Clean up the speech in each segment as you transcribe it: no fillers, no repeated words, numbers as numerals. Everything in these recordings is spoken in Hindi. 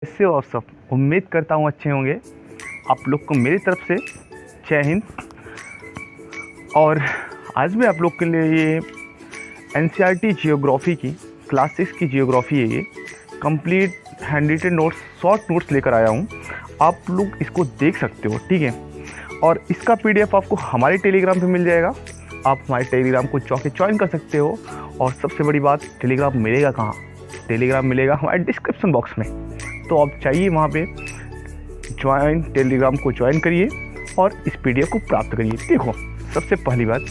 कैसे हो आप सब। उम्मीद करता हूँ अच्छे होंगे। आप लोग को मेरी तरफ से जय हिंद। और आज मैं आप लोग के लिए ये एनसीईआरटी जियोग्राफी की क्लास 6 की जियोग्राफी है, ये complete hand written notes short notes लेकर आया हूँ। आप लोग इसको देख सकते हो, ठीक है। और इसका पीडीएफ आपको हमारे टेलीग्राम पे मिल जाएगा। आप हमारे टेलीग्राम को जाके ज्वाइन कर सकते हो। और सबसे बड़ी बात, टेलीग्राम मिलेगा कहाँ? टेलीग्राम मिलेगा हमारे डिस्क्रिप्शन बॉक्स में। तो आप चाहिए वहाँ पे टेलीग्राम को ज्वाइन करिए और इस पीडीएफ को प्राप्त करिए। देखो, सबसे पहली बात,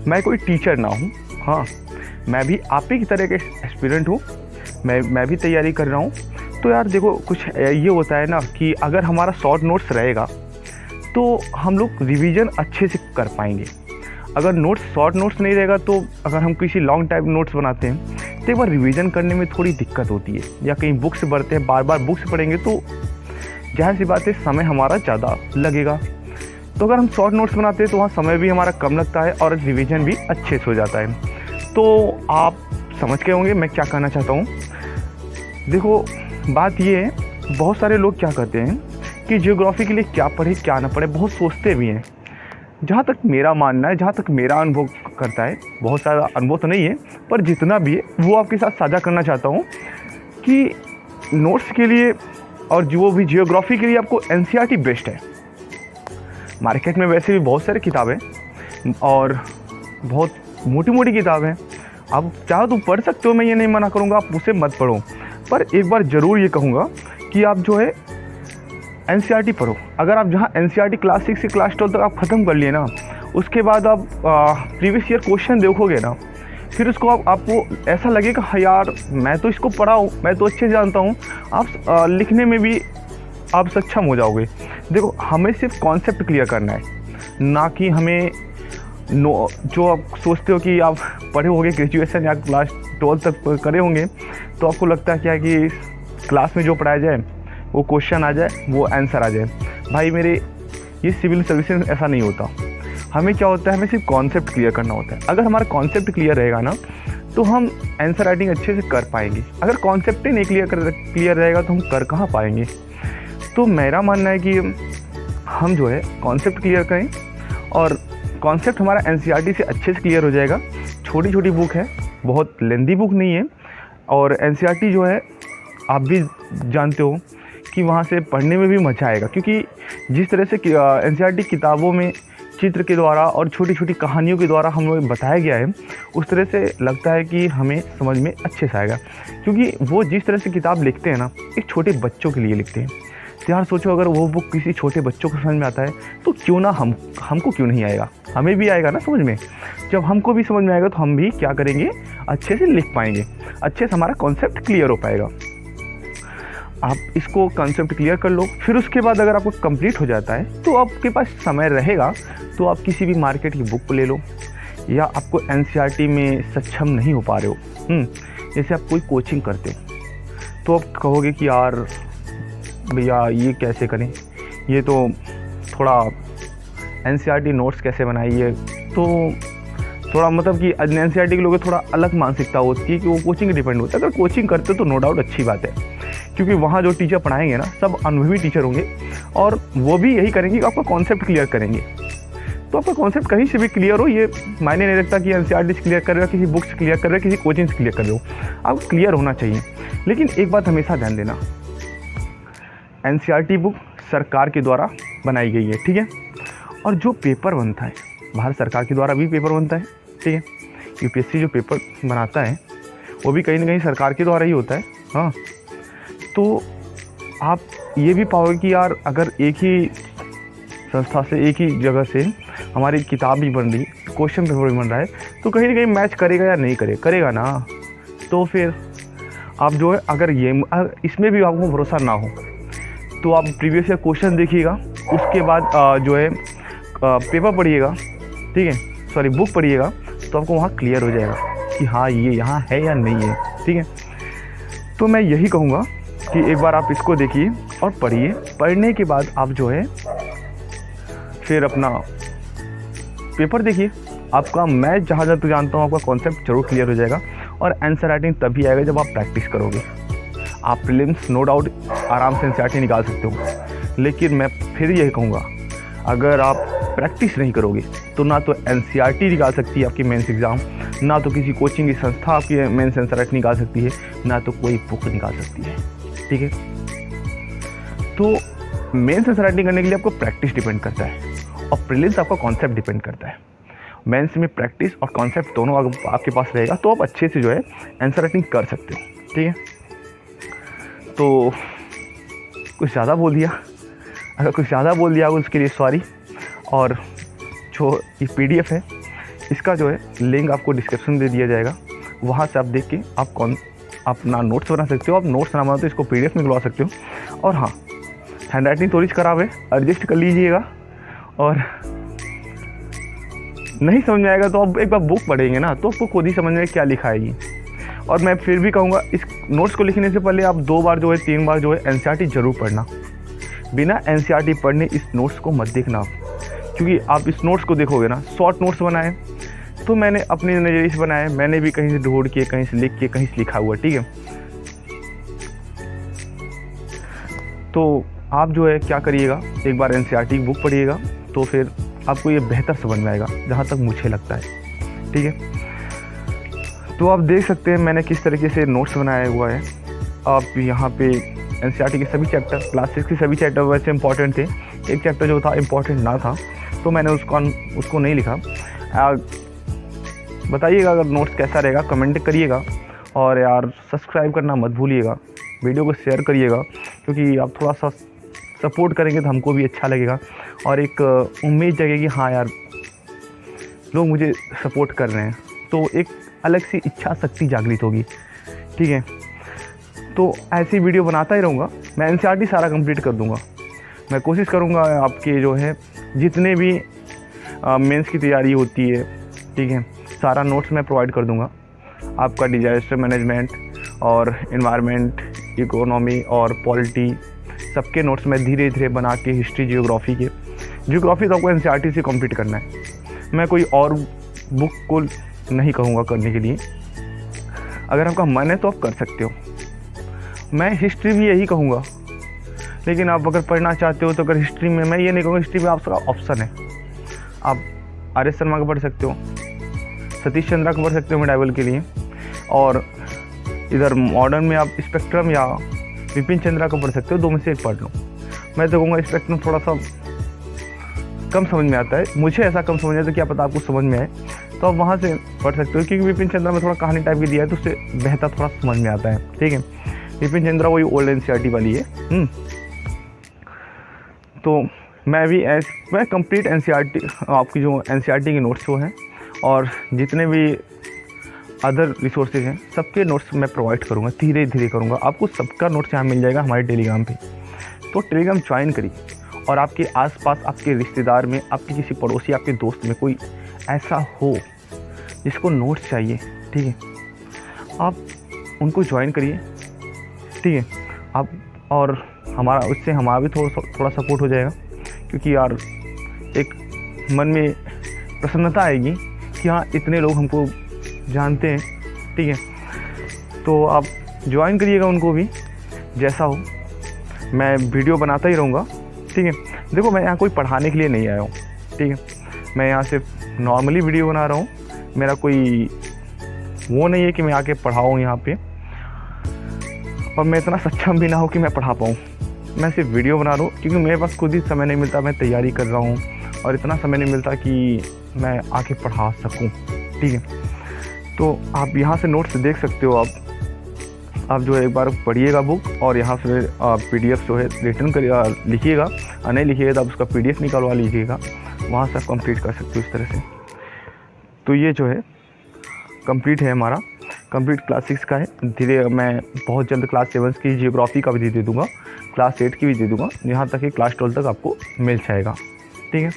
मैं कोई टीचर ना हूँ। हाँ, मैं भी आप ही की तरह के एस्पिरेंट हूँ। मैं भी तैयारी कर रहा हूँ। तो यार देखो, कुछ ये होता है ना कि अगर हमारा शॉर्ट नोट्स रहेगा तो हम लोग रिवीजन अच्छे से कर पाएंगे। अगर नोट्स शॉर्ट नोट्स नहीं रहेगा तो अगर हम किसी लॉन्ग टाइप नोट्स बनाते हैं तो एक बार रिवीजन करने में थोड़ी दिक्कत होती है। या कहीं बुक से पढ़ते हैं, बार बार बुक से पढ़ेंगे तो जाहिर सी बात है समय हमारा ज़्यादा लगेगा। तो अगर हम शॉर्ट नोट्स बनाते हैं तो वहाँ समय भी हमारा कम लगता है और रिवीजन भी अच्छे से हो जाता है। तो आप समझ गए होंगे मैं क्या कहना चाहता हूँ। देखो, बात ये है, बहुत सारे लोग क्या कहते हैं कि जियोग्राफी के लिए क्या पढ़े क्या ना पढ़े, बहुत सोचते भी हैं। जहाँ तक मेरा मानना है, जहाँ तक मेरा अनुभव करता है, बहुत सारा अनुभव तो नहीं है पर जितना भी है वो आपके साथ साझा करना चाहता हूँ कि नोट्स के लिए और जो भी जियोग्राफी के लिए आपको एनसीईआरटी बेस्ट है। मार्केट में वैसे भी बहुत सारी किताबें और बहुत मोटी मोटी किताबें हैं, आप चाहो तो पढ़ सकते हो, मैं ये नहीं मना करूँगा आप उसे मत पढ़ो। पर एक बार ज़रूर ये कहूँगा कि आप जो है एनसीईआरटी पढ़ो। अगर आप जहाँ एनसीईआरटी क्लास 6 से क्लास 12 तक आप ख़त्म कर लिए ना, उसके बाद आप प्रीवियस ईयर क्वेश्चन देखोगे ना, फिर उसको आपको ऐसा लगेगा हाँ यार मैं तो इसको पढ़ा हूँ, मैं तो अच्छे से जानता हूँ। आप लिखने में भी आप सक्षम हो जाओगे। देखो, हमें सिर्फ कॉन्सेप्ट क्लियर करना है, ना कि हमें जो आप सोचते हो कि आप पढ़े होंगे ग्रेजुएशन या क्लास 12 तक करे होंगे तो आपको लगता है क्या कि क्लास में जो पढ़ाया जाए वो क्वेश्चन आ जाए, वो आंसर आ जाए। भाई मेरे, ये सिविल सर्विसेज ऐसा नहीं होता। हमें क्या होता है, हमें सिर्फ कॉन्सेप्ट क्लियर करना होता है। अगर हमारा कॉन्सेप्ट क्लियर रहेगा ना तो हम आंसर राइटिंग अच्छे से कर पाएंगे। अगर कॉन्सेप्ट ही नहीं क्लियर रहेगा तो हम कर कहाँ पाएंगे। तो मेरा मानना है कि हम जो है कॉन्सेप्ट क्लियर करें और कॉन्सेप्ट हमारा एनसीईआरटी से अच्छे से क्लियर हो जाएगा। छोटी छोटी बुक है, बहुत लेंदी बुक नहीं है। और एनसीईआरटी जो है आप भी जानते हो कि वहाँ से पढ़ने में भी मज़ा आएगा, क्योंकि जिस तरह से एनसीईआरटी किताबों में चित्र के द्वारा और छोटी छोटी कहानियों के द्वारा हमें बताया गया है, उस तरह से लगता है कि हमें समझ में अच्छे से आएगा। क्योंकि वो जिस तरह से किताब लिखते हैं ना, एक छोटे बच्चों के लिए लिखते हैं। तो यार सोचो, अगर वो बुक किसी छोटे बच्चों को समझ में आता है तो क्यों ना हमको क्यों नहीं आएगा, हमें भी आएगा ना समझ में। जब हमको भी समझ में आएगा तो हम भी क्या करेंगे, अच्छे से लिख पाएंगे, अच्छे से हमारा कॉन्सेप्ट क्लियर हो पाएगा। आप इसको कॉन्सेप्ट क्लियर कर लो, फिर उसके बाद अगर आपको कंप्लीट हो जाता है तो आपके पास समय रहेगा तो आप किसी भी मार्केट की बुक ले लो। या आपको एनसीईआरटी में सक्षम नहीं हो पा रहे हो, जैसे आप कोई कोचिंग करते हो तो आप कहोगे कि यार भैया ये कैसे करें, ये तो थोड़ा एनसीईआरटी नोट्स कैसे बनाइए। तो थोड़ा मतलब कि एनसीईआरटी के लोगों थोड़ा अलग मानसिकता होती है कि वो कोचिंग डिपेंड होता है। अगर कोचिंग करते तो नो डाउट अच्छी बात है, क्योंकि वहाँ जो टीचर पढ़ाएंगे ना सब अनुभवी टीचर होंगे और वो भी यही करेंगे कि आपका कॉन्सेप्ट क्लियर करेंगे। तो आपका कॉन्सेप्ट कहीं से भी क्लियर हो, ये मायने नहीं रखता कि एनसीईआरटी से क्लियर कर रहे हो, किसी बुक से क्लियर कर रहे हो, किसी कोचिंग से क्लियर कर रहे हो, आपको क्लियर होना चाहिए। लेकिन एक बात हमेशा ध्यान देना, एनसीईआरटी बुक सरकार के द्वारा बनाई गई है, ठीक है। और जो पेपर बनता है, भारत सरकार के द्वारा भी पेपर बनता है, ठीक है। यूपीएससी जो पेपर बनाता है वो भी कहीं ना कहीं सरकार के द्वारा ही होता है। हाँ, तो आप ये भी पाओगे कि यार अगर एक ही संस्था से, एक ही जगह से हमारी किताब भी बन रही, क्वेश्चन पेपर भी बन रहा है, तो कहीं ना कहीं मैच करेगा या नहीं करेगा ना। तो फिर आप जो है, अगर इसमें भी आपको भरोसा ना हो तो आप प्रीवियस ईयर क्वेश्चन देखिएगा, उसके बाद जो है पेपर पढ़िएगा, ठीक है, सॉरी बुक पढ़िएगा, तो आपको वहाँ क्लियर हो जाएगा कि हाँ ये यहाँ है या नहीं है, ठीक है। तो मैं यही कहूँगा कि एक बार आप इसको देखिए और पढ़िए। पढ़ने के बाद आप जो है फिर अपना पेपर देखिए। आपका, मैं जहाँ तक जानता हूँ, आपका कॉन्सेप्ट जरूर क्लियर हो जाएगा और आंसर राइटिंग तभी आएगा जब आप प्रैक्टिस करोगे। आप प्रीलिम्स नो डाउट आराम से एनसीईआरटी निकाल सकते हो, लेकिन मैं फिर यही कहूँगा, अगर आप प्रैक्टिस नहीं करोगे तो ना तो एनसीईआरटी निकाल सकती है आपकी मेंस एग्ज़ाम, ना तो किसी कोचिंग की संस्था आपकी मेंस एनसीईआरटी निकाल सकती है, ना तो कोई बुक निकाल सकती है। ठीक है, तो मेंस एनसीईआरटी करने के लिए आपको प्रैक्टिस डिपेंड करता है और प्रीलिम्स आपका कॉन्सेप्ट डिपेंड करता है। मेंस में प्रैक्टिस और कॉन्सेप्ट दोनों अगर आपके पास रहेगा तो आप अच्छे से जो है एनसीईआरटी कर सकते हो। ठीक है, तो कुछ ज़्यादा बोल दिया, अगर कुछ ज़्यादा बोल दिया उसके लिए सॉरी। और जो ये PDF है इसका जो है लिंक आपको डिस्क्रिप्शन में दे दिया जाएगा, वहाँ से आप देख के आप अपना नोट्स बना सकते हो। आप नोट्स ना बनाओ तो इसको PDF में निकलवा सकते हो। और हाँ, हैंड राइटिंग थोड़ी ख़राब है, एडजस्ट कर लीजिएगा। और नहीं समझ में आएगा तो आप एक बार बुक पढ़ेंगे ना तो आपको खुद ही समझ में क्या लिखा है ये। और मैं फिर भी कहूँगा, इस नोट्स को लिखने से पहले आप 2 बार जो है 3 बार जो है एनसीईआरटी ज़रूर पढ़ना। बिना एनसीईआरटी पढ़ने इस नोट्स को मत देखना, क्योंकि आप इस नोट्स को देखोगे ना, शॉर्ट नोट्स बनाए तो मैंने अपने नज़रिए से बनाए, मैंने भी कहीं से ढूंढ के, कहीं से लिख के, कहीं से लिखा हुआ। ठीक है, तो आप जो है क्या करिएगा, एक बार एनसीईआरटी की बुक पढ़िएगा तो फिर आपको ये बेहतर समझ में आएगा, जहाँ तक मुझे लगता है। ठीक है, तो आप देख सकते हैं मैंने किस तरीके से नोट्स बनाया हुआ है। आप यहाँ पे एनसीईआरटी के सभी चैप्टर, क्लास 6 के सभी चैप्टर वैसे इंपॉर्टेंट थे, एक चैप्टर जो था इंपॉर्टेंट ना था तो मैंने उसको नहीं लिखा। बताइएगा अगर नोट्स कैसा रहेगा, कमेंट करिएगा। और यार सब्सक्राइब करना मत भूलिएगा, वीडियो को शेयर करिएगा, क्योंकि आप थोड़ा सा सपोर्ट करेंगे तो हमको भी अच्छा लगेगा और एक उम्मीद जगेगी, हाँ यार लोग मुझे सपोर्ट कर रहे हैं, तो एक अलग सी इच्छा शक्ति जागृत होगी। ठीक है, तो ऐसी वीडियो बनाता ही रहूँगा। मैं एनसीईआरटी सारा कंप्लीट कर दूँगा। मैं कोशिश करूँगा आपके जो है जितने भी मेंस की तैयारी होती है, ठीक है, सारा नोट्स मैं प्रोवाइड कर दूँगा। आपका डिजास्टर मैनेजमेंट और एनवायरनमेंट, इकोनॉमी और पॉलिटी, सबके नोट्स मैं धीरे धीरे बना के, हिस्ट्री, जियोग्राफी तो आपको एनसीईआरटी से कंप्लीट करना है। मैं कोई और बुक को नहीं कहूँगा करने के लिए, अगर आपका मन है तो आप कर सकते हो। मैं हिस्ट्री भी यही कहूँगा, लेकिन आप अगर पढ़ना चाहते हो तो अगर हिस्ट्री में, मैं ये नहीं कहूँगा, हिस्ट्री में आपका ऑप्शन है, आप RS शर्मा का पढ़ सकते हो, सतीश चंद्रा का पढ़ सकते हो मेडाइवल के लिए, और इधर मॉडर्न में आप स्पेक्ट्रम या विपिन चंद्रा का पढ़ सकते हो। 2 में से एक पढ़ लो। मैं तो कहूँगा स्पेक्ट्रम थोड़ा सा कम समझ में आता है, मुझे ऐसा कम समझ आता है, क्या पता आपको समझ में आए, तो आप वहाँ से पढ़ सकते हो, क्योंकि विपिन चंद्रा में थोड़ा कहानी टाइप की दिया है तो उससे बेहतर थोड़ा समझ में आता है। ठीक है, विपिन चंद्रा वही ओल्ड एनसीईआरटी वाली है। तो मैं कंप्लीट एनसीईआरटी, आपकी जो एनसीईआरटी के नोट्स वो हैं और जितने भी अदर रिसोर्सेज हैं सबके नोट्स मैं प्रोवाइड करूँगा, धीरे धीरे करूँगा। आपको सबका नोट्स यहाँ मिल जाएगा हमारे टेलीग्राम पे, तो टेलीग्राम ज्वाइन करिए। और आपके आसपास, आपके रिश्तेदार में, आपके किसी पड़ोसी, आपके दोस्त में कोई ऐसा हो जिसको नोट्स चाहिए, ठीक है, आप उनको ज्वाइन करिए। ठीक है, आप, और उससे हमारा भी थोड़ा सपोर्ट हो जाएगा, क्योंकि यार एक मन में प्रसन्नता आएगी कि हाँ इतने लोग हमको जानते हैं। ठीक है, तो आप ज्वाइन करिएगा उनको भी, जैसा हो। मैं वीडियो बनाता ही रहूँगा। ठीक है, देखो मैं यहाँ कोई पढ़ाने के लिए नहीं आया हूँ। ठीक है, मैं यहाँ सिर्फ नॉर्मली वीडियो बना रहा हूँ, मेरा कोई वो नहीं है कि मैं आके पढ़ाऊँ यहाँ पे, और मैं इतना सक्षम भी ना हो कि मैं पढ़ा पाऊँ। मैं सिर्फ वीडियो बना रहा हूँ, क्योंकि मेरे पास खुद ही समय नहीं मिलता, मैं तैयारी कर रहा हूँ और इतना समय नहीं मिलता कि मैं आके पढ़ा सकूँ। ठीक है, तो आप यहाँ से नोट्स देख सकते हो। आप जो है एक बार पढ़िएगा बुक, और यहाँ से PDF जो है रिटर्न कर लिखिएगा, और नहीं लिखिएगा तो आप उसका PDF निकलवा लीजिएगा, वहाँ से आप कंप्लीट कर सकते हो इस तरह से। तो ये जो है कंप्लीट है, हमारा कंप्लीट क्लास 6 का है। धीरे मैं बहुत जल्द क्लास 7 की जियोग्राफी का भी दे दूँगा, क्लास 8 की भी दे दूँगा, यहाँ तक कि क्लास 12 तक आपको मिल जाएगा। ठीक है,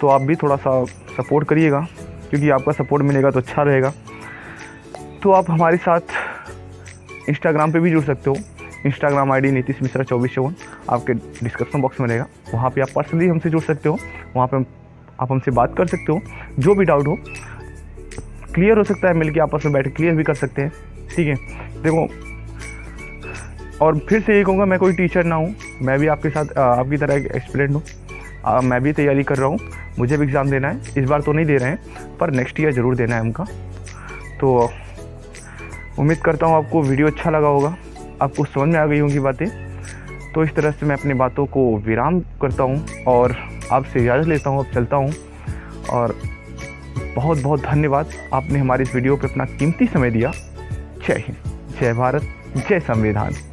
तो आप भी थोड़ा सा सपोर्ट करिएगा, क्योंकि आपका सपोर्ट मिलेगा तो अच्छा रहेगा। तो आप हमारे साथ इंस्टाग्राम पे भी जुड़ सकते हो। इंस्टाग्राम ID नीतीश मिश्रा 2454 आपके डिस्क्रिप्शन बॉक्स में रहेगा, वहाँ पे आप पर्सनली हमसे जुड़ सकते हो, वहाँ पे आप हमसे बात कर सकते हो। जो भी डाउट हो क्लियर हो सकता है, मिलके आपस में बैठ क्लियर भी कर सकते हैं। ठीक है, देखो और फिर से यही कहूँगा, मैं कोई टीचर ना हूँ, मैं भी आपके साथ आपकी तरह एक एस्पिरेंट हूँ। मैं भी तैयारी कर रहा हूँ, मुझे भी एग्ज़ाम देना है। इस बार तो नहीं दे रहे हैं, पर नेक्स्ट ईयर ज़रूर देना है हमका। तो उम्मीद करता हूँ आपको वीडियो अच्छा लगा होगा, आपको समझ में आ गई होंगी बातें। तो इस तरह से मैं अपनी बातों को विराम करता हूँ और आपसे इजाज़त लेता हूँ, अब चलता हूँ। और बहुत बहुत धन्यवाद, आपने हमारी इस वीडियो पे अपना कीमती समय दिया। जय हिंद, जय भारत, जय संविधान।